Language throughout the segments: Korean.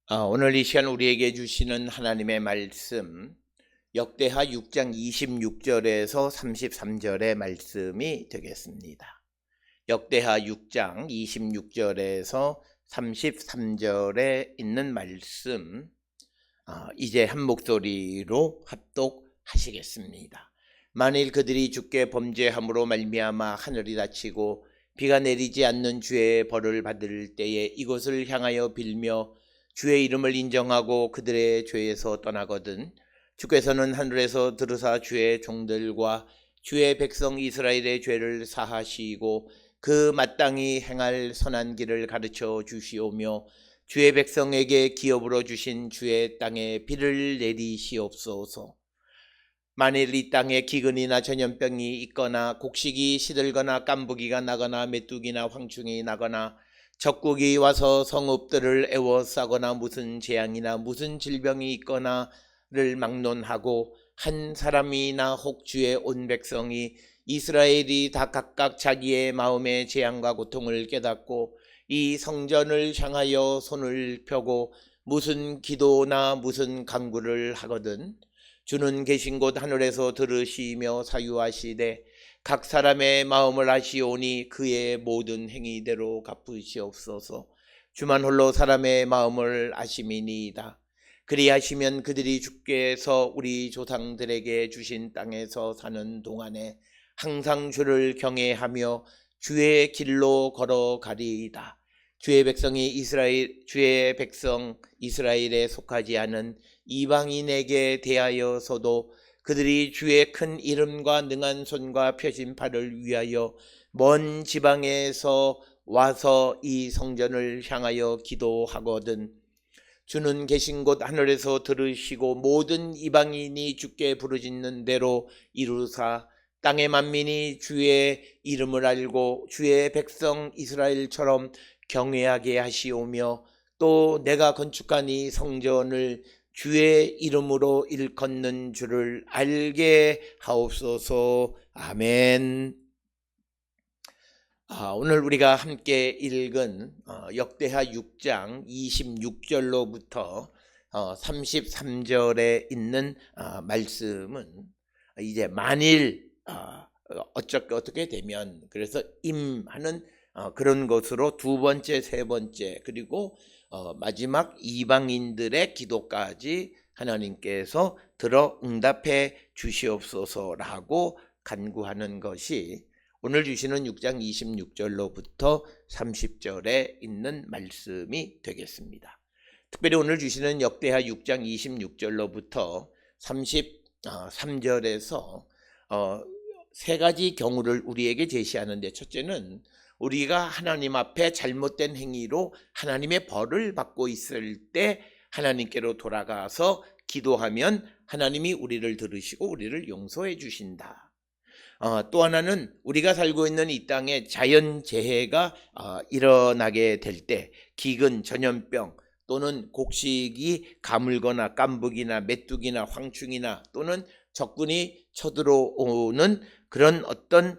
오늘 이 시간 우리에게 주시는 하나님의 말씀 역대하 6장 26절에서 33절의 말씀이 되겠습니다. 역대하 6장 26절에서 33절에 있는 말씀 이제 한 목소리로 합독하시겠습니다. 만일 그들이 주께 범죄함으로 말미암아 하늘이 닫히고 비가 내리지 않는 주의 벌을 받을 때에 이곳을 향하여 빌며 주의 이름을 인정하고 그들의 죄에서 떠나거든 주께서는 하늘에서 들으사 주의 종들과 주의 백성 이스라엘의 죄를 사하시고 그 마땅히 행할 선한 길을 가르쳐 주시오며 주의 백성에게 기업으로 주신 주의 땅에 비를 내리시옵소서. 만일 이 땅에 기근이나 전염병이 있거나 곡식이 시들거나 깐부기가 나거나 메뚜기나 황충이 나거나 적국이 와서 성읍들을 에워싸거나 무슨 재앙이나 무슨 질병이 있거나를 막론하고 한 사람이나 혹 주의 온 백성이 이스라엘이 다 각각 자기의 마음의 재앙과 고통을 깨닫고 이 성전을 향하여 손을 펴고 무슨 기도나 무슨 간구를 하거든 주는 계신 곳 하늘에서 들으시며 사유하시되 각 사람의 마음을 아시오니 그의 모든 행위대로 갚으시옵소서. 주만 홀로 사람의 마음을 아심이니이다. 그리하시면 그들이 주께서 우리 조상들에게 주신 땅에서 사는 동안에 항상 주를 경외하며 주의 길로 걸어가리이다. 주의 백성 이스라엘에 속하지 않은 이방인에게 대하여서도 그들이 주의 큰 이름과 능한 손과 펴신 팔을 위하여 먼 지방에서 와서 이 성전을 향하여 기도하거든 주는 계신 곳 하늘에서 들으시고 모든 이방인이 주께 부르짖는 대로 이루사 땅의 만민이 주의 이름을 알고 주의 백성 이스라엘처럼 경외하게 하시오며 또 내가 건축한 이 성전을 주의 이름으로 일컫는 줄을 알게 하옵소서. 아멘. 오늘 우리가 함께 읽은 역대하 6장 26절로부터 33절에 있는 말씀은 이제 만일 어떻게 되면 그래서 임하는 그런 것으로 두 번째, 세 번째 그리고 마지막 이방인들의 기도까지 하나님께서 들어 응답해 주시옵소서라고 간구하는 것이 오늘 주시는 6장 26절로부터 30절에 있는 말씀이 되겠습니다. 특별히 오늘 주시는 역대하 6장 26절로부터 33절에서 세 가지 경우를 우리에게 제시하는데 첫째는 우리가 하나님 앞에 잘못된 행위로 하나님의 벌을 받고 있을 때 하나님께로 돌아가서 기도하면 하나님이 우리를 들으시고 우리를 용서해 주신다. 또 하나는 우리가 살고 있는 이 땅에 자연재해가 일어나게 될 때 기근, 전염병 또는 곡식이 가물거나 깐부기나 메뚜기나 황충이나 또는 적군이 쳐들어오는 그런 어떤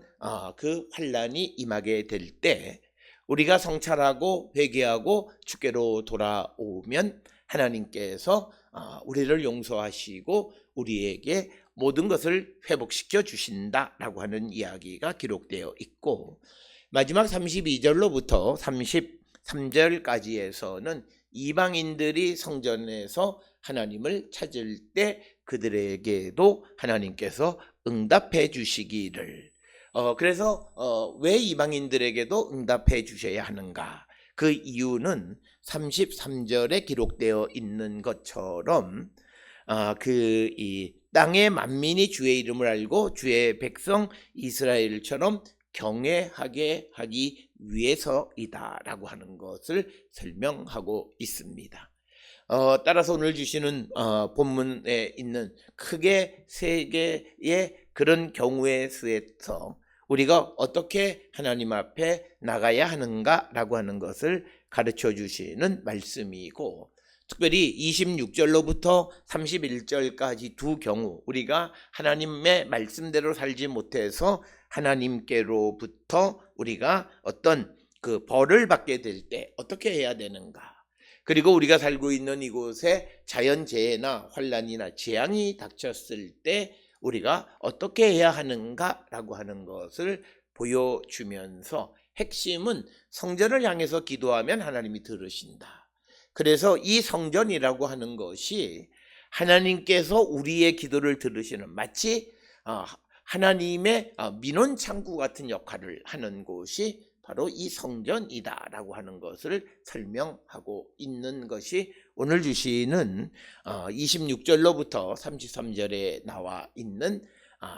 그 환난이 임하게 될 때 우리가 성찰하고 회개하고 주께로 돌아오면 하나님께서 우리를 용서하시고 우리에게 모든 것을 회복시켜 주신다라고 하는 이야기가 기록되어 있고 마지막 32절로부터 33절까지에서는 이방인들이 성전에서 하나님을 찾을 때 그들에게도 하나님께서 응답해 주시기를 그래서 왜 이방인들에게도 응답해 주셔야 하는가? 그 이유는 33절에 기록되어 있는 것처럼 이 땅의 만민이 주의 이름을 알고 주의 백성 이스라엘처럼 경외하게 하기 위해서이다라고 하는 것을 설명하고 있습니다. 따라서 오늘 주시는 본문에 있는 크게 세 개의 그런 경우의 수에서 우리가 어떻게 하나님 앞에 나가야 하는가라고 하는 것을 가르쳐 주시는 말씀이고 특별히 26절로부터 31절까지 두 경우 우리가 하나님의 말씀대로 살지 못해서 하나님께로부터 우리가 어떤 그 벌을 받게 될 때 어떻게 해야 되는가 그리고 우리가 살고 있는 이곳에 자연재해나 환란이나 재앙이 닥쳤을 때 우리가 어떻게 해야 하는가라고 하는 것을 보여주면서 핵심은 성전을 향해서 기도하면 하나님이 들으신다. 그래서 이 성전이라고 하는 것이 하나님께서 우리의 기도를 들으시는, 마치 하나님의 민원 창구 같은 역할을 하는 곳이 바로 이 성전이다라고 하는 것을 설명하고 있는 것이 오늘 주시는 26절로부터 33절에 나와 있는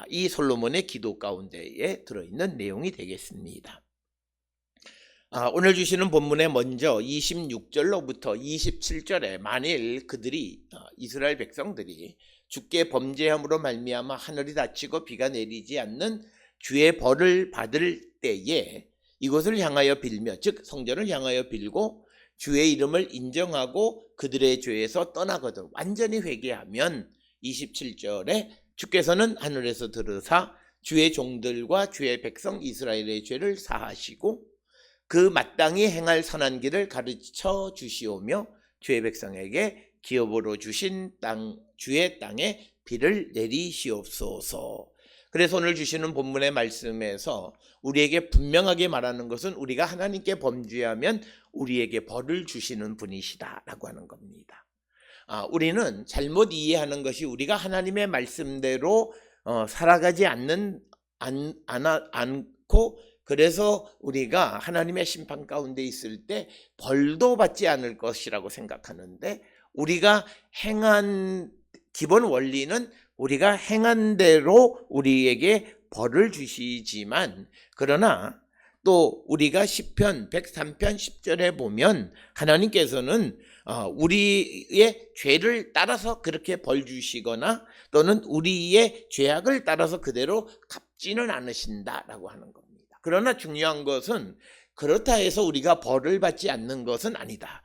이 솔로몬의 기도 가운데에 들어있는 내용이 되겠습니다. 오늘 주시는 본문에 먼저 26절로부터 27절에 만일 그들이 이스라엘 백성들이 주께 범죄함으로 말미암아 하늘이 닫히고 비가 내리지 않는 주의 벌을 받을 때에 이곳을 향하여 빌며, 즉 성전을 향하여 빌고 주의 이름을 인정하고 그들의 죄에서 떠나거든 완전히 회개하면 27절에 주께서는 하늘에서 들으사 주의 종들과 주의 백성 이스라엘의 죄를 사하시고 그 마땅히 행할 선한 길을 가르쳐 주시오며 주의 백성에게 기업으로 주신 주의 땅에 비를 내리시옵소서. 그래서 오늘 주시는 본문의 말씀에서 우리에게 분명하게 말하는 것은 우리가 하나님께 범죄하면 우리에게 벌을 주시는 분이시다라고 하는 겁니다. 우리는 잘못 이해하는 것이 우리가 하나님의 말씀대로 살아가지 않고 그래서 우리가 하나님의 심판 가운데 있을 때 벌도 받지 않을 것이라고 생각하는데, 우리가 행한 기본 원리는 우리가 행한 대로 우리에게 벌을 주시지만, 그러나 또 우리가 시편 103편 10절에 보면 하나님께서는 우리의 죄를 따라서 그렇게 벌 주시거나 또는 우리의 죄악을 따라서 그대로 갚지는 않으신다라고 하는 겁니다. 그러나 중요한 것은 그렇다 해서 우리가 벌을 받지 않는 것은 아니다.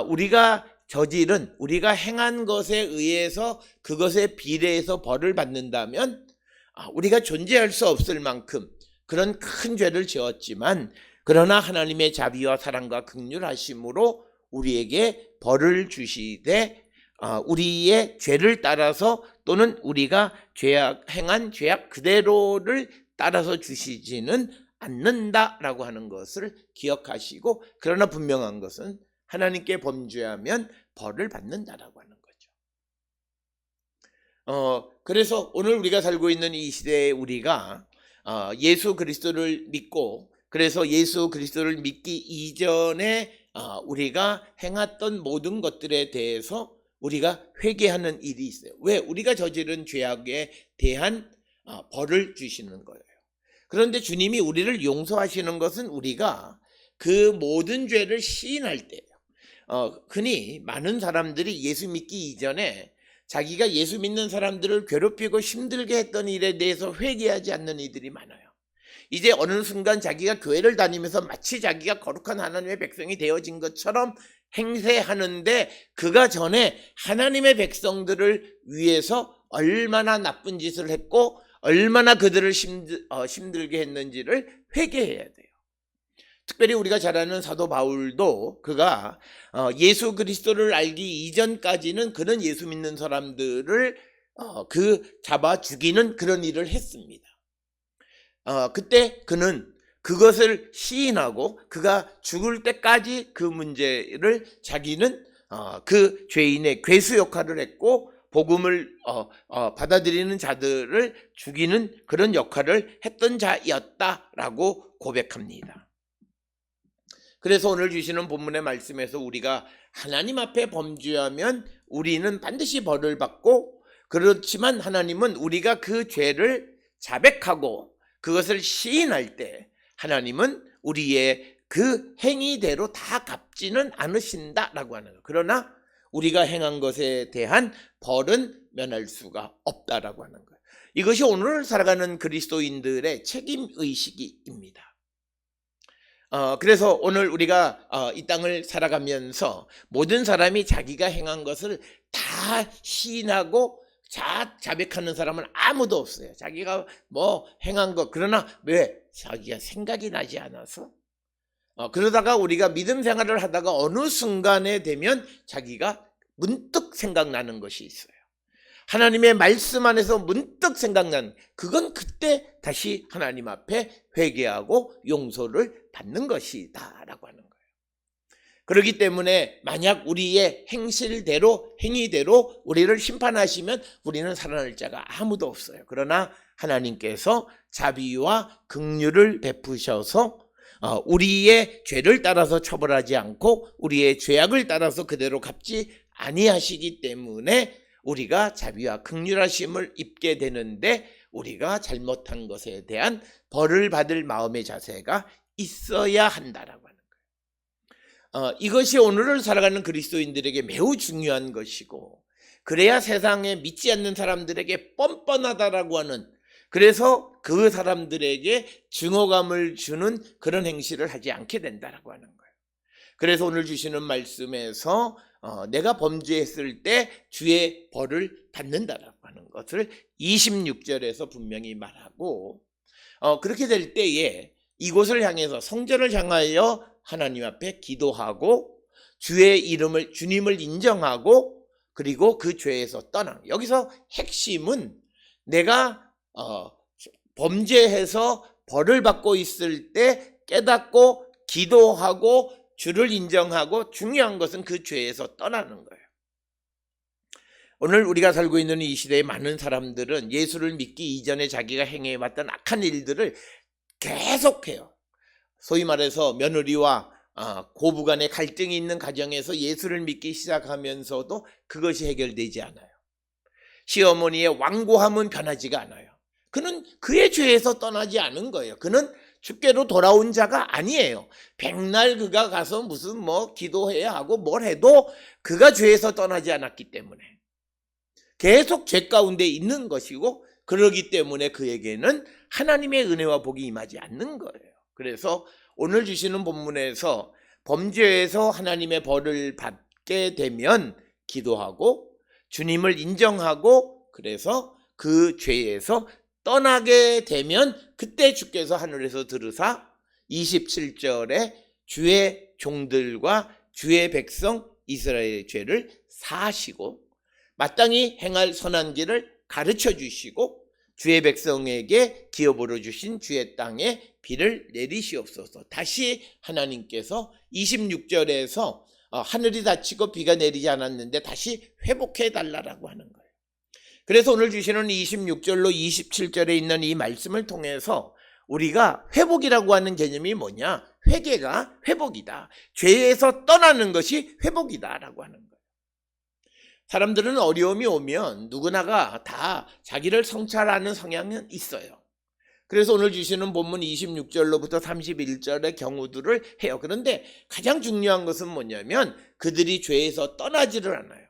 우리가 저지른, 우리가 행한 것에 의해서 그것에 비례해서 벌을 받는다면 우리가 존재할 수 없을 만큼 그런 큰 죄를 지었지만, 그러나 하나님의 자비와 사랑과 긍휼하심으로 우리에게 벌을 주시되 우리의 죄를 따라서 또는 우리가 행한 죄악 그대로를 따라서 주시지는 않는다라고 하는 것을 기억하시고, 그러나 분명한 것은 하나님께 범죄하면 벌을 받는다라고 하는 거죠. 그래서 오늘 우리가 살고 있는 이 시대에 우리가 예수 그리스도를 믿고, 그래서 예수 그리스도를 믿기 이전에 우리가 행했던 모든 것들에 대해서 우리가 회개하는 일이 있어요. 왜? 우리가 저지른 죄악에 대한 벌을 주시는 거예요. 그런데 주님이 우리를 용서하시는 것은 우리가 그 모든 죄를 시인할 때예요. 흔히 많은 사람들이 예수 믿기 이전에 자기가 예수 믿는 사람들을 괴롭히고 힘들게 했던 일에 대해서 회개하지 않는 이들이 많아요. 이제 어느 순간 자기가 교회를 다니면서 마치 자기가 거룩한 하나님의 백성이 되어진 것처럼 행세하는데, 그가 전에 하나님의 백성들을 위해서 얼마나 나쁜 짓을 했고 얼마나 그들을 힘들게 했는지를 회개해야 돼요. 특별히 우리가 잘 아는 사도 바울도 그가 예수 그리스도를 알기 이전까지는 그는 예수 믿는 사람들을 잡아 죽이는 그런 일을 했습니다. 그때 그는 그것을 시인하고 그가 죽을 때까지 그 문제를 자기는 그 죄인의 괴수 역할을 했고 복음을 받아들이는 자들을 죽이는 그런 역할을 했던 자였다라고 고백합니다. 그래서 오늘 주시는 본문의 말씀에서 우리가 하나님 앞에 범죄하면 우리는 반드시 벌을 받고, 그렇지만 하나님은 우리가 그 죄를 자백하고 그것을 시인할 때 하나님은 우리의 그 행위대로 다 갚지는 않으신다라고 하는 거예요. 그러나 우리가 행한 것에 대한 벌은 면할 수가 없다라고 하는 거예요. 이것이 오늘 살아가는 그리스도인들의 책임의식입니다. 그래서 오늘 우리가 이 땅을 살아가면서 모든 사람이 자기가 행한 것을 다 시인하고 자백하는 사람은 아무도 없어요. 자기가 뭐 행한 것, 그러나 왜? 자기가 생각이 나지 않아서 그러다가 우리가 믿음 생활을 하다가 어느 순간에 되면 자기가 문득 생각나는 것이 있어요. 하나님의 말씀 안에서 문득 생각나는, 그건 그때 다시 하나님 앞에 회개하고 용서를 받는 것이다 라고 하는 거예요. 그렇기 때문에 만약 우리의 행실대로 행위대로 우리를 심판하시면 우리는 살아날 자가 아무도 없어요. 그러나 하나님께서 자비와 긍휼을 베푸셔서 우리의 죄를 따라서 처벌하지 않고 우리의 죄악을 따라서 그대로 갚지 아니하시기 때문에 우리가 자비와 긍휼하심을 입게 되는데, 우리가 잘못한 것에 대한 벌을 받을 마음의 자세가 있어야 한다라고 하는 거예요. 이것이 오늘을 살아가는 그리스도인들에게 매우 중요한 것이고, 그래야 세상에 믿지 않는 사람들에게 뻔뻔하다라고 하는, 그래서 그 사람들에게 증오감을 주는 그런 행실을 하지 않게 된다라고 하는 거예요. 그래서 오늘 주시는 말씀에서 내가 범죄했을 때 주의 벌을 받는다라고 하는 것을 26절에서 분명히 말하고, 그렇게 될 때에 이곳을 향해서 성전을 향하여 하나님 앞에 기도하고 주님을 인정하고 그리고 그 죄에서 떠나. 여기서 핵심은 내가 범죄해서 벌을 받고 있을 때 깨닫고 기도하고 주를 인정하고, 중요한 것은 그 죄에서 떠나는 거예요. 오늘 우리가 살고 있는 이 시대의 많은 사람들은 예수를 믿기 이전에 자기가 행해왔던 악한 일들을 계속해요. 소위 말해서 며느리와 고부 간의 갈등이 있는 가정에서 예수를 믿기 시작하면서도 그것이 해결되지 않아요. 시어머니의 완고함은 변하지가 않아요. 그는 그의 죄에서 떠나지 않은 거예요. 그는 주께로 돌아온 자가 아니에요. 백날 그가 가서 무슨 기도해야 하고 뭘 해도 그가 죄에서 떠나지 않았기 때문에 계속 죄 가운데 있는 것이고, 그러기 때문에 그에게는 하나님의 은혜와 복이 임하지 않는 거예요. 그래서 오늘 주시는 본문에서 범죄에서 하나님의 벌을 받게 되면 기도하고 주님을 인정하고, 그래서 그 죄에서 떠나게 되면 그때 주께서 하늘에서 들으사 27절에 주의 종들과 주의 백성 이스라엘의 죄를 사하시고 마땅히 행할 선한 길을 가르쳐 주시고 주의 백성에게 기업으로 주신 주의 땅에 비를 내리시옵소서. 다시 하나님께서 26절에서 하늘이 닫히고 비가 내리지 않았는데 다시 회복해 달라고 하는 거예요. 그래서 오늘 주시는 26절로 27절에 있는 이 말씀을 통해서 우리가 회복이라고 하는 개념이 뭐냐? 회개가 회복이다. 죄에서 떠나는 것이 회복이다라고 하는 거예요. 사람들은 어려움이 오면 누구나가 다 자기를 성찰하는 성향은 있어요. 그래서 오늘 주시는 본문 26절로부터 31절의 경우들을 해요. 그런데 가장 중요한 것은 뭐냐면 그들이 죄에서 떠나지를 않아요.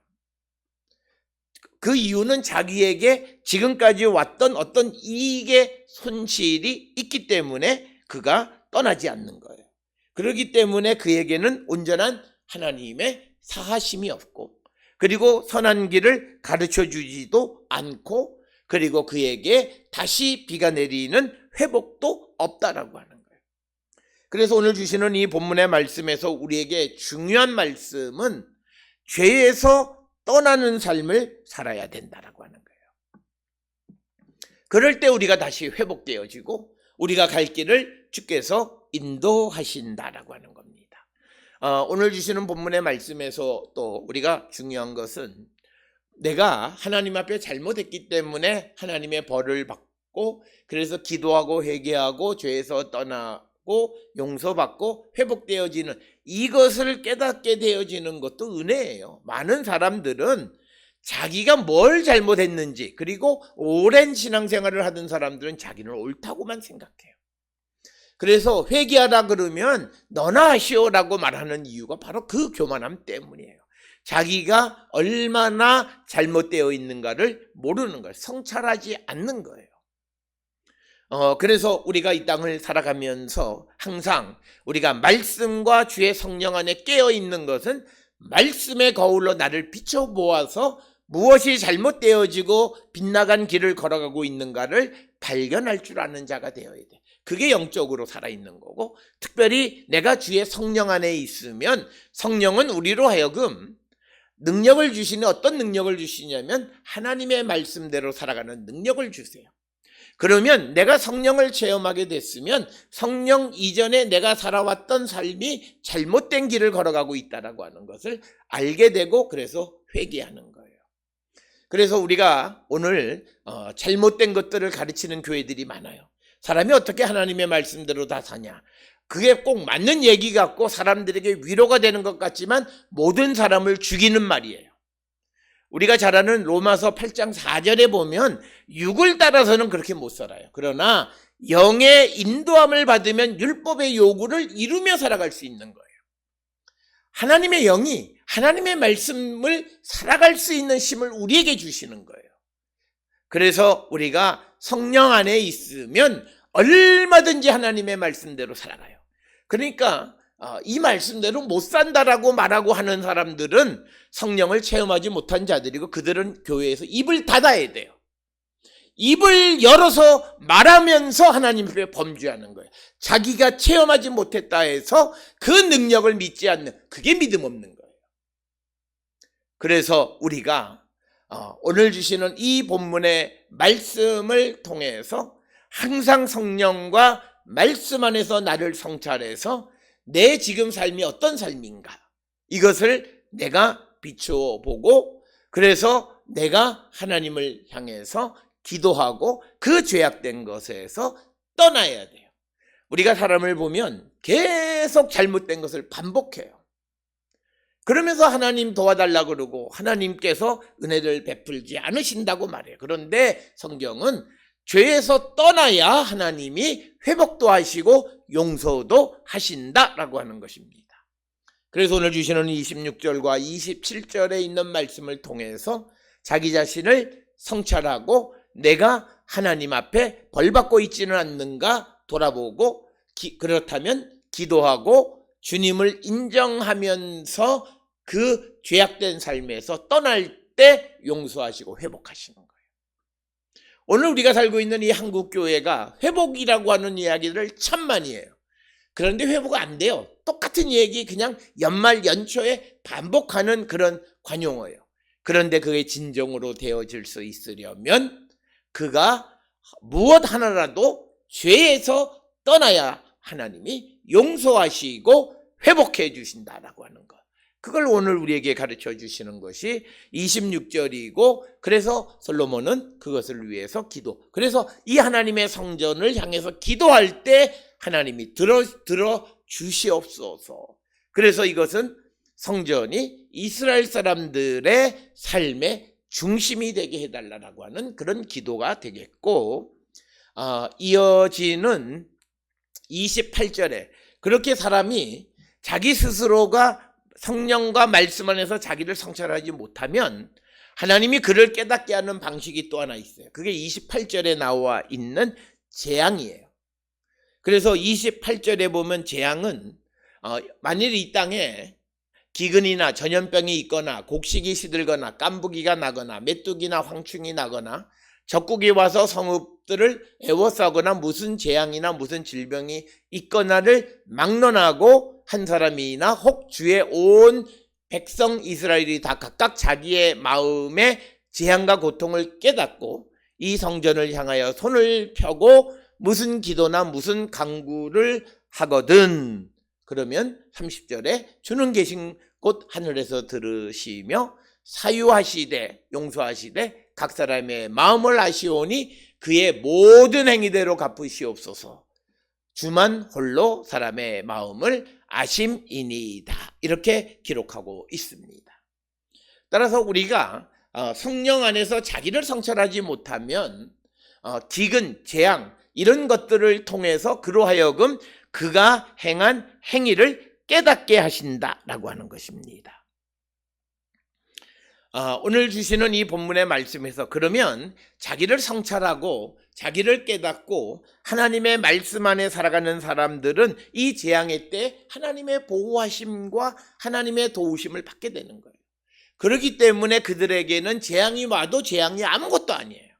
그 이유는 자기에게 지금까지 왔던 어떤 이익의 손실이 있기 때문에 그가 떠나지 않는 거예요. 그렇기 때문에 그에게는 온전한 하나님의 사하심이 없고, 그리고 선한 길을 가르쳐 주지도 않고, 그리고 그에게 다시 비가 내리는 회복도 없다라고 하는 거예요. 그래서 오늘 주시는 이 본문의 말씀에서 우리에게 중요한 말씀은 죄에서 떠나는 삶을 살아야 된다라고 하는 거예요. 그럴 때 우리가 다시 회복되어지고 우리가 갈 길을 주께서 인도하신다라고 하는 겁니다. 오늘 주시는 본문의 말씀에서 또 우리가 중요한 것은 내가 하나님 앞에 잘못했기 때문에 하나님의 벌을 받고, 그래서 기도하고 회개하고 죄에서 떠나고 용서받고 회복되어지는 이것을 깨닫게 되어지는 것도 은혜예요. 많은 사람들은 자기가 뭘 잘못했는지, 그리고 오랜 신앙생활을 하던 사람들은 자기는 옳다고만 생각해요. 그래서 회개하라 그러면 너나 하시오라고 말하는 이유가 바로 그 교만함 때문이에요. 자기가 얼마나 잘못되어 있는가를 모르는 거예요. 성찰하지 않는 거예요. 그래서 우리가 이 땅을 살아가면서 항상 우리가 말씀과 주의 성령 안에 깨어 있는 것은 말씀의 거울로 나를 비춰보아서 무엇이 잘못되어지고 빗나간 길을 걸어가고 있는가를 발견할 줄 아는 자가 되어야 돼. 그게 영적으로 살아있는 거고, 특별히 내가 주의 성령 안에 있으면 성령은 우리로 하여금 능력을 주시는, 어떤 능력을 주시냐면 하나님의 말씀대로 살아가는 능력을 주세요. 그러면 내가 성령을 체험하게 됐으면 성령 이전에 내가 살아왔던 삶이 잘못된 길을 걸어가고 있다라고 하는 것을 알게 되고, 그래서 회개하는 거예요. 그래서 우리가 오늘 잘못된 것들을 가르치는 교회들이 많아요. 사람이 어떻게 하나님의 말씀대로 다 사냐, 그게 꼭 맞는 얘기 같고 사람들에게 위로가 되는 것 같지만 모든 사람을 죽이는 말이에요. 우리가 잘 아는 로마서 8장 4절에 보면 육을 따라서는 그렇게 못 살아요. 그러나 영의 인도함을 받으면 율법의 요구를 이루며 살아갈 수 있는 거예요. 하나님의 영이 하나님의 말씀을 살아갈 수 있는 힘을 우리에게 주시는 거예요. 그래서 우리가 성령 안에 있으면 얼마든지 하나님의 말씀대로 살아가요. 그러니까 이 말씀대로 못 산다라고 말하고 하는 사람들은 성령을 체험하지 못한 자들이고, 그들은 교회에서 입을 닫아야 돼요. 입을 열어서 말하면서 하나님 앞에 범죄하는 거예요. 자기가 체험하지 못했다 해서 그 능력을 믿지 않는, 그게 믿음 없는 거예요. 그래서 우리가 오늘 주시는 이 본문의 말씀을 통해서 항상 성령과 말씀 안에서 나를 성찰해서 내 지금 삶이 어떤 삶인가, 이것을 내가 비추어 보고, 그래서 내가 하나님을 향해서 기도하고 그 죄악된 것에서 떠나야 돼요. 우리가 사람을 보면 계속 잘못된 것을 반복해요. 그러면서 하나님 도와달라고 그러고 하나님께서 은혜를 베풀지 않으신다고 말해요. 그런데 성경은 죄에서 떠나야 하나님이 회복도 하시고 용서도 하신다라고 하는 것입니다. 그래서 오늘 주시는 26절과 27절에 있는 말씀을 통해서 자기 자신을 성찰하고 내가 하나님 앞에 벌받고 있지는 않는가 돌아보고, 그렇다면 기도하고 주님을 인정하면서 그 죄악된 삶에서 떠날 때 용서하시고 회복하시는 거예요. 오늘 우리가 살고 있는 이 한국교회가 회복이라고 하는 이야기를 참 많이 해요. 그런데 회복 안 돼요. 똑같은 얘기 그냥 연말 연초에 반복하는 그런 관용어예요. 그런데 그게 진정으로 되어질 수 있으려면 그가 무엇 하나라도 죄에서 떠나야 하나님이 용서하시고 회복해 주신다라고 하는 것. 그걸 오늘 우리에게 가르쳐 주시는 것이 26절이고, 그래서 솔로몬은 그것을 위해서 기도. 그래서 이 하나님의 성전을 향해서 기도할 때 하나님이 들어 주시옵소서. 그래서 이것은 성전이 이스라엘 사람들의 삶의 중심이 되게 해달라고 하는 그런 기도가 되겠고, 이어지는 28절에 그렇게 사람이 자기 스스로가 성령과 말씀 안에서 자기를 성찰하지 못하면 하나님이 그를 깨닫게 하는 방식이 또 하나 있어요. 그게 28절에 나와 있는 재앙이에요. 그래서 28절에 보면 재앙은 만일 이 땅에 기근이나 전염병이 있거나 곡식이 시들거나 깐부기가 나거나 메뚜기나 황충이 나거나 적국이 와서 성읍들을 에워싸거나 무슨 재앙이나 무슨 질병이 있거나를 막론하고 한 사람이나 혹 주의 온 백성 이스라엘이 다 각각 자기의 마음의 재앙과 고통을 깨닫고 이 성전을 향하여 손을 펴고 무슨 기도나 무슨 간구를 하거든, 그러면 30절에 주는 계신 곳 하늘에서 들으시며 사유하시되 용서하시되 각 사람의 마음을 아시오니 그의 모든 행위대로 갚으시옵소서. 주만 홀로 사람의 마음을 아심이니이다. 이렇게 기록하고 있습니다. 따라서 우리가 성령 안에서 자기를 성찰하지 못하면 기근, 재앙 이런 것들을 통해서 그로 하여금 그가 행한 행위를 깨닫게 하신다라고 하는 것입니다. 오늘 주시는 이 본문의 말씀에서 그러면 자기를 성찰하고 자기를 깨닫고 하나님의 말씀 안에 살아가는 사람들은 이 재앙의 때 하나님의 보호하심과 하나님의 도우심을 받게 되는 거예요. 그렇기 때문에 그들에게는 재앙이 와도 재앙이 아무것도 아니에요.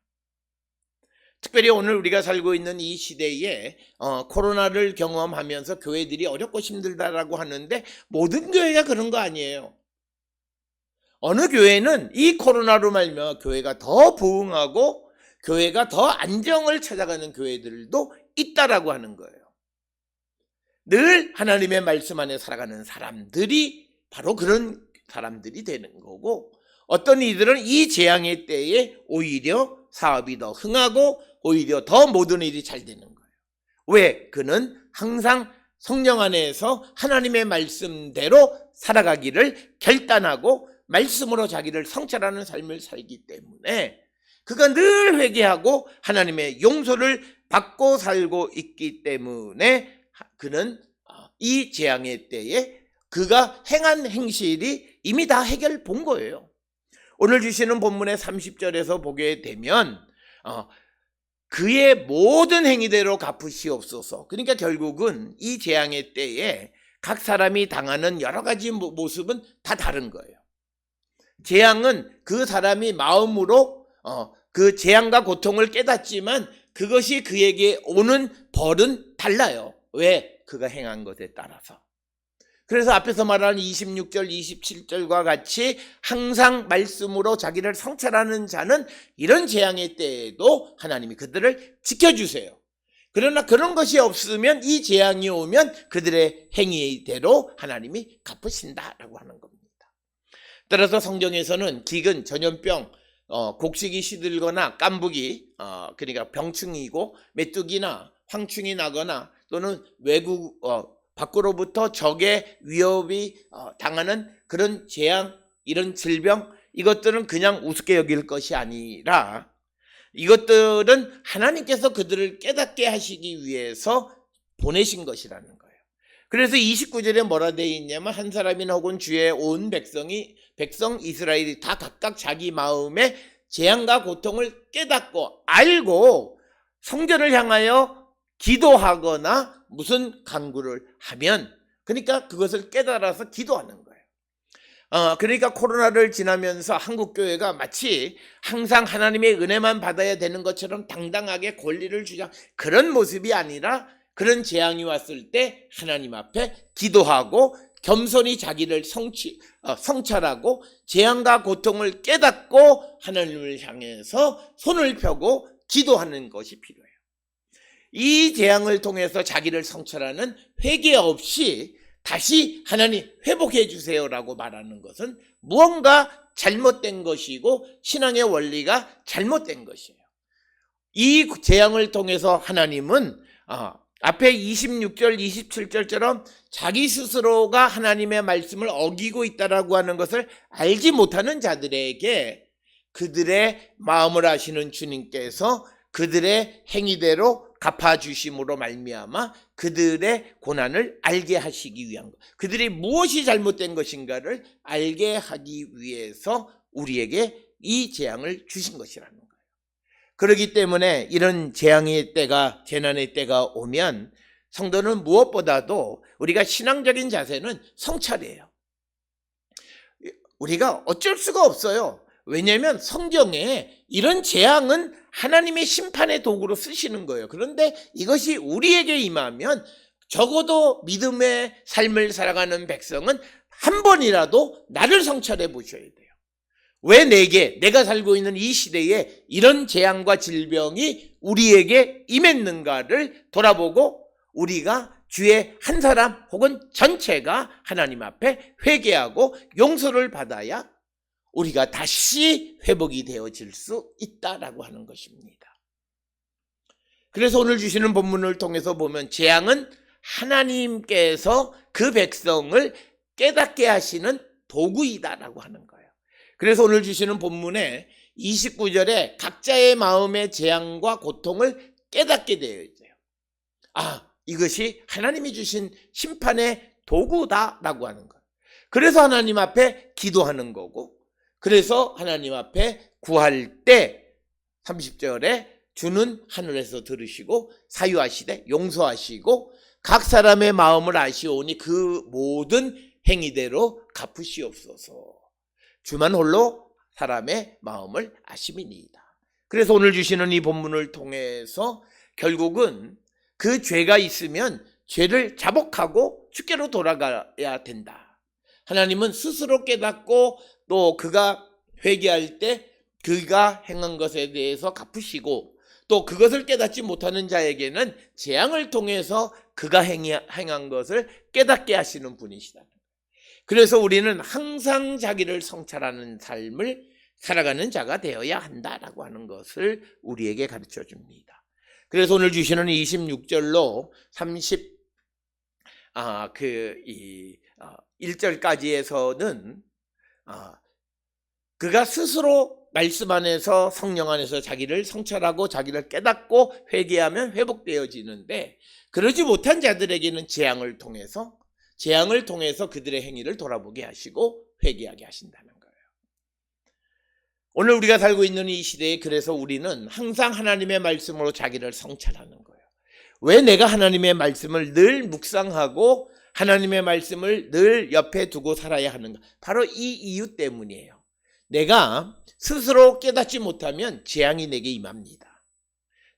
특별히 오늘 우리가 살고 있는 이 시대에 코로나를 경험하면서 교회들이 어렵고 힘들다라고 하는데 모든 교회가 그런 거 아니에요. 어느 교회는 이 코로나로 말미암아 교회가 더 부흥하고 교회가 더 안정을 찾아가는 교회들도 있다라고 하는 거예요. 늘 하나님의 말씀 안에 살아가는 사람들이 바로 그런 사람들이 되는 거고, 어떤 이들은 이 재앙의 때에 오히려 사업이 더 흥하고 오히려 더 모든 일이 잘 되는 거예요. 왜? 그는 항상 성령 안에서 하나님의 말씀대로 살아가기를 결단하고 말씀으로 자기를 성찰하는 삶을 살기 때문에 그가 늘 회개하고 하나님의 용서를 받고 살고 있기 때문에 그는 이 재앙의 때에 그가 행한 행실이 이미 다 해결 본 거예요. 오늘 주시는 본문의 30절에서 보게 되면 그의 모든 행위대로 갚으시옵소서. 그러니까 결국은 이 재앙의 때에 각 사람이 당하는 여러 가지 모습은 다 다른 거예요. 재앙은 그 사람이 마음으로 그 재앙과 고통을 깨닫지만 그것이 그에게 오는 벌은 달라요. 왜? 그가 행한 것에 따라서. 그래서 앞에서 말하는 26절, 27절과 같이 항상 말씀으로 자기를 성찰하는 자는 이런 재앙의 때에도 하나님이 그들을 지켜주세요. 그러나 그런 것이 없으면 이 재앙이 오면 그들의 행위대로 하나님이 갚으신다라고 하는 겁니다. 따라서 성경에서는 기근, 전염병, 곡식이 시들거나 깐부기, 그러니까 병충이고 메뚜기나 황충이 나거나 또는 외국 밖으로부터 적의 위협이 당하는 그런 재앙, 이런 질병, 이것들은 그냥 우습게 여길 것이 아니라 이것들은 하나님께서 그들을 깨닫게 하시기 위해서 보내신 것이라는 거예요. 그래서 29절에 뭐라 되어 있냐면 한 사람이나 혹은 주의 온 백성 이스라엘이 다 각각 자기 마음의 재앙과 고통을 깨닫고 알고 성전을 향하여 기도하거나 무슨 간구를 하면, 그러니까 그것을 깨달아서 기도하는 거예요. 그러니까 코로나를 지나면서 한국교회가 마치 항상 하나님의 은혜만 받아야 되는 것처럼 당당하게 권리를 주장, 그런 모습이 아니라 그런 재앙이 왔을 때 하나님 앞에 기도하고 겸손히 자기를 성찰하고 재앙과 고통을 깨닫고 하나님을 향해서 손을 펴고 기도하는 것이 필요해요. 이 재앙을 통해서 자기를 성찰하는 회개 없이 다시 하나님 회복해 주세요라고 말하는 것은 무언가 잘못된 것이고 신앙의 원리가 잘못된 것이에요. 이 재앙을 통해서 하나님은 앞에 26절, 27절처럼 자기 스스로가 하나님의 말씀을 어기고 있다라고 하는 것을 알지 못하는 자들에게 그들의 마음을 아시는 주님께서 그들의 행위대로 갚아주심으로 말미암아 그들의 고난을 알게 하시기 위한 것, 그들이 무엇이 잘못된 것인가를 알게 하기 위해서 우리에게 이 재앙을 주신 것이라는 거예요. 그렇기 때문에 이런 재앙의 때가, 재난의 때가 오면 성도는 무엇보다도 우리가 신앙적인 자세는 성찰이에요. 우리가 어쩔 수가 없어요. 왜냐하면 성경에 이런 재앙은 하나님의 심판의 도구로 쓰시는 거예요. 그런데 이것이 우리에게 임하면 적어도 믿음의 삶을 살아가는 백성은 한 번이라도 나를 성찰해 보셔야 돼요. 왜 내가 살고 있는 이 시대에 이런 재앙과 질병이 우리에게 임했는가를 돌아보고 우리가 주의 한 사람 혹은 전체가 하나님 앞에 회개하고 용서를 받아야 우리가 다시 회복이 되어질 수 있다라고 하는 것입니다. 그래서 오늘 주시는 본문을 통해서 보면 재앙은 하나님께서 그 백성을 깨닫게 하시는 도구이다라고 하는 거예요. 그래서 오늘 주시는 본문에 29절에 각자의 마음의 재앙과 고통을 깨닫게 되어 있어요. 이것이 하나님이 주신 심판의 도구다라고 하는 거예요. 그래서 하나님 앞에 기도하는 거고, 그래서 하나님 앞에 구할 때 30절에 주는 하늘에서 들으시고 사유하시되 용서하시고 각 사람의 마음을 아시오니 그 모든 행위대로 갚으시옵소서. 주만 홀로 사람의 마음을 아심이니이다. 그래서 오늘 주시는 이 본문을 통해서 결국은 그 죄가 있으면 죄를 자복하고 주께로 돌아가야 된다. 하나님은 스스로 깨닫고 또 그가 회개할 때 그가 행한 것에 대해서 갚으시고 또 그것을 깨닫지 못하는 자에게는 재앙을 통해서 그가 행한 것을 깨닫게 하시는 분이시다. 그래서 우리는 항상 자기를 성찰하는 삶을 살아가는 자가 되어야 한다라고 하는 것을 우리에게 가르쳐 줍니다. 그래서 오늘 주시는 26절로 1절까지에서는 그가 스스로 말씀 안에서 성령 안에서 자기를 성찰하고 자기를 깨닫고 회개하면 회복되어지는데 그러지 못한 자들에게는 재앙을 통해서 그들의 행위를 돌아보게 하시고 회개하게 하신다는 거예요. 오늘 우리가 살고 있는 이 시대에 그래서 우리는 항상 하나님의 말씀으로 자기를 성찰하는 거예요. 왜 내가 하나님의 말씀을 늘 묵상하고 하나님의 말씀을 늘 옆에 두고 살아야 하는가? 바로 이 이유 때문이에요. 내가 스스로 깨닫지 못하면 재앙이 내게 임합니다.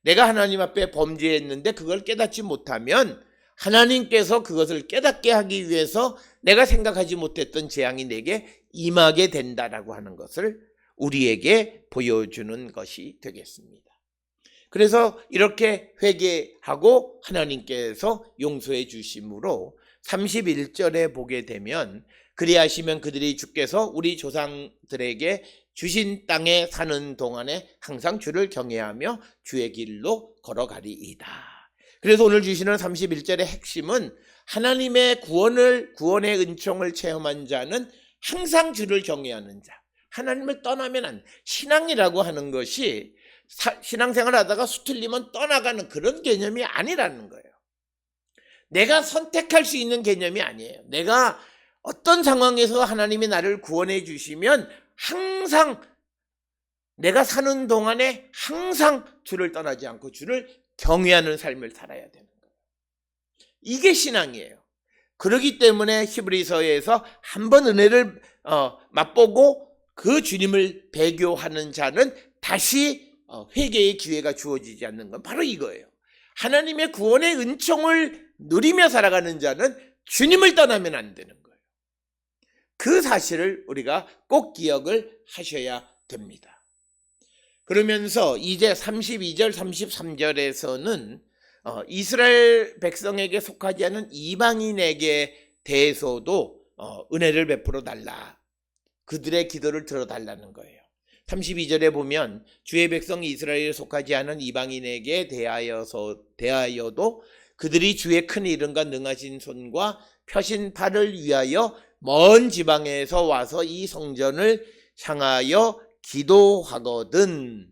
내가 하나님 앞에 범죄했는데 그걸 깨닫지 못하면 하나님께서 그것을 깨닫게 하기 위해서 내가 생각하지 못했던 재앙이 내게 임하게 된다라고 하는 것을 우리에게 보여주는 것이 되겠습니다. 그래서 이렇게 회개하고 하나님께서 용서해 주심으로 31절에 보게 되면 그리하시면 그들이 주께서 우리 조상들에게 주신 땅에 사는 동안에 항상 주를 경외하며 주의 길로 걸어가리이다. 그래서 오늘 주시는 31절의 핵심은 하나님의 구원의 은총을 체험한 자는 항상 주를 경외하는 자, 하나님을 떠나면 안 돼. 신앙이라고 하는 것이 신앙생활 하다가 수틀리면 떠나가는 그런 개념이 아니라는 거예요. 내가 선택할 수 있는 개념이 아니에요. 내가 어떤 상황에서 하나님이 나를 구원해 주시면 항상 내가 사는 동안에 항상 주를 떠나지 않고 주를 경외하는 삶을 살아야 되는 거예요. 이게 신앙이에요. 그렇기 때문에 히브리서에서 한번 은혜를 맛보고 그 주님을 배교하는 자는 다시 회개의 기회가 주어지지 않는 건 바로 이거예요. 하나님의 구원의 은총을 누리며 살아가는 자는 주님을 떠나면 안 되는 거예요. 그 사실을 우리가 꼭 기억을 하셔야 됩니다. 그러면서 이제 32절 33절에서는 이스라엘 백성에게 속하지 않은 이방인에게 대해서도 은혜를 베풀어 달라. 그들의 기도를 들어달라는 거예요. 32절에 보면 주의 백성 이스라엘에 속하지 않은 이방인에게 대하여도 그들이 주의 큰 이름과 능하신 손과 펴신 팔을 위하여 먼 지방에서 와서 이 성전을 향하여 기도하거든.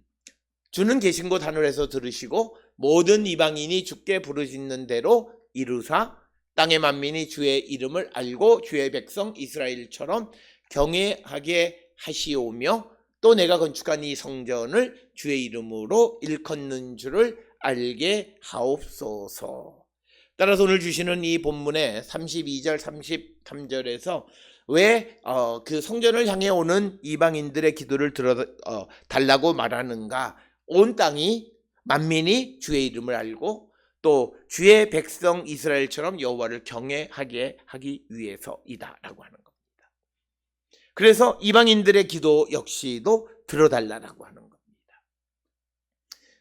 주는 계신 곳 하늘에서 들으시고 모든 이방인이 주께 부르짖는 대로 이루사 땅의 만민이 주의 이름을 알고 주의 백성 이스라엘처럼 경외하게 하시오며 또 내가 건축한 이 성전을 주의 이름으로 일컫는 줄을 알게 하옵소서. 따라서 오늘 주시는 이 본문의 32절 33절에서 왜 그 성전을 향해 오는 이방인들의 기도를 달라고 말하는가? 온 땅이 만민이 주의 이름을 알고 또 주의 백성 이스라엘처럼 여호와를 경외하게 하기 위해서이다라고 하는 겁니다. 그래서 이방인들의 기도 역시도 들어달라고 하는 겁니다.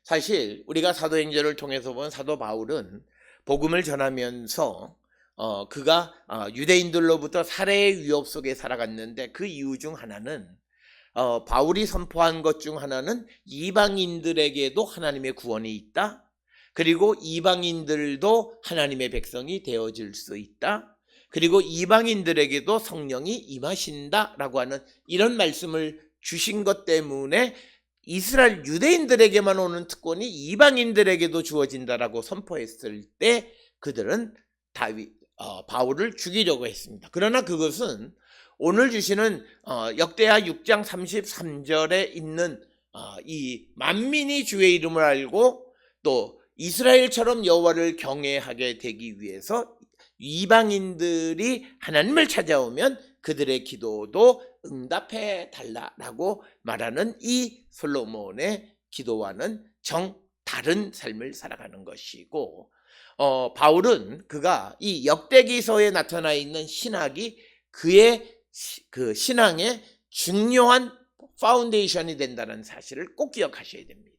사실 우리가 사도행전을 통해서 본 사도 바울은 복음을 전하면서 그가 유대인들로부터 살해의 위협 속에 살아갔는데 그 이유 중 하나는 바울이 선포한 것 중 하나는 이방인들에게도 하나님의 구원이 있다. 그리고 이방인들도 하나님의 백성이 되어질 수 있다. 그리고 이방인들에게도 성령이 임하신다라고 하는 이런 말씀을 주신 것 때문에 이스라엘 유대인들에게만 오는 특권이 이방인들에게도 주어진다라고 선포했을 때 그들은 바울을 죽이려고 했습니다. 그러나 그것은 오늘 주시는 역대하 6장 33절에 있는 이 만민이 주의 이름을 알고 또 이스라엘처럼 여호와를 경외하게 되기 위해서 이방인들이 하나님을 찾아오면 그들의 기도도 응답해 달라라고 말하는 이 솔로몬의 기도와는 정 다른 삶을 살아가는 것이고, 바울은 그가 이 역대기서에 나타나 있는 신학이 그의 그 신앙의 중요한 파운데이션이 된다는 사실을 꼭 기억하셔야 됩니다.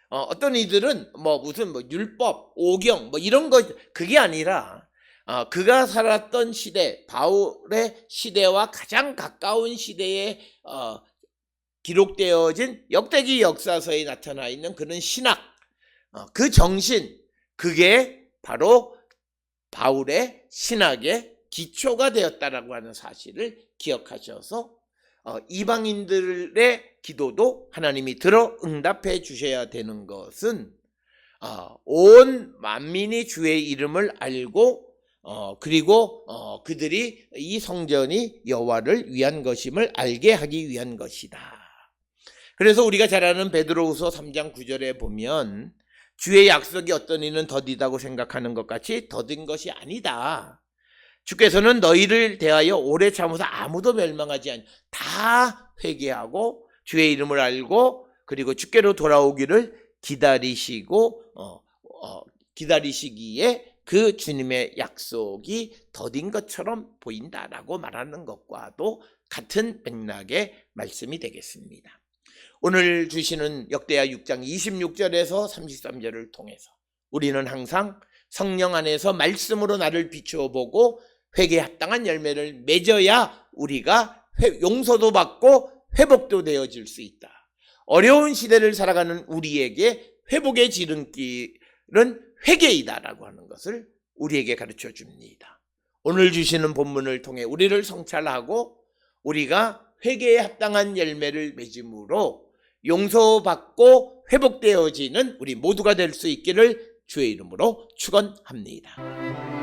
어떤 이들은 무슨 율법, 오경 이런 거 그게 아니라 그가 살았던 시대, 바울의 시대와 가장 가까운 시대에 기록되어진 역대기 역사서에 나타나 있는 그런 신학, 그 정신, 그게 바로 바울의 신학의 기초가 되었다라고 하는 사실을 기억하셔서 이방인들의 기도도 하나님이 들어 응답해 주셔야 되는 것은 온 만민이 주의 이름을 알고 그리고 그들이 이 성전이 여호와를 위한 것임을 알게 하기 위한 것이다. 그래서 우리가 잘 아는 베드로후서 3장 9절에 보면 주의 약속이 어떤 이는 더디다고 생각하는 것 같이 더딘 것이 아니다. 주께서는 너희를 대하여 오래 참으사 아무도 멸망하지 않고 다 회개하고 주의 이름을 알고 그리고 주께로 돌아오기를 기다리시고 기다리시기에 그 주님의 약속이 더딘 것처럼 보인다라고 말하는 것과도 같은 맥락의 말씀이 되겠습니다. 오늘 주시는 역대하 6장 26절에서 33절을 통해서 우리는 항상 성령 안에서 말씀으로 나를 비추어 보고 회개에 합당한 열매를 맺어야 우리가 용서도 받고 회복도 되어질 수 있다. 어려운 시대를 살아가는 우리에게 회복의 지름길은 회개이다라고 하는 것을 우리에게 가르쳐 줍니다. 오늘 주시는 본문을 통해 우리를 성찰하고 우리가 회개에 합당한 열매를 맺음으로 용서받고 회복되어지는 우리 모두가 될 수 있기를 주의 이름으로 축원합니다.